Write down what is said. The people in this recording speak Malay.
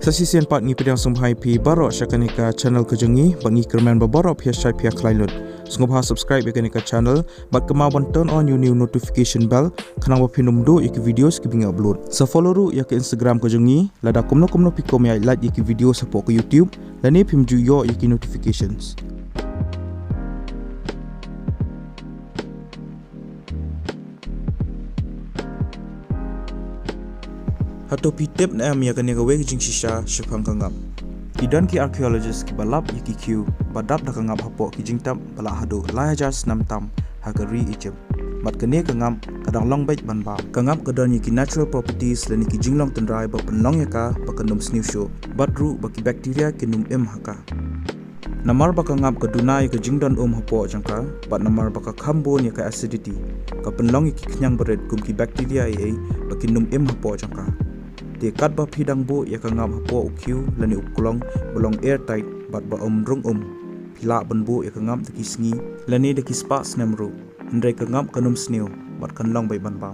Sasisian part ngi pedang sumhai pi barok syakanika channel kejengi bangi kerman baborok pia syai pia klailut. Sungguh subscribe yakanika channel bat kemawan turn on new notification bell kanang bapinum do yaki videos ki bingi upload. Sa follow ru yaki Instagram kejengi lada kumno pikom ya like yaki video support ke YouTube lani pimju yo yaki notifications. Hato pitep na am yakan yaga weg jing shisha shaphang Ngap. Idan ki archaeologist ki balap yaki Q badap da Ngap hapo ki JINGTIP bala hado lahajar senam tam hagari ijem. Mat kene Ngap kadang long bait ban ba. Ngap kadon yaki natural properties dan yaki jinglong tendrai ba penlong yaka ba kanum snew show. Badru baki bacteria kinum haka. Namar baka Ngap kaduna yaka jingdon hapo jangka bat namar baka khambon yaka acidity. Ka penlong yaki kenyang bered kum ki bacteria baki num hapo jangka. Dia kat ba pidang bo ya Ngap hapo ukyu lani ukulong belong airtight bat ba rung pila ban bo ya Ngap deki sngi lani deki spa snemro hendrai Ngap kanum sneo bat kan long bai ban ba.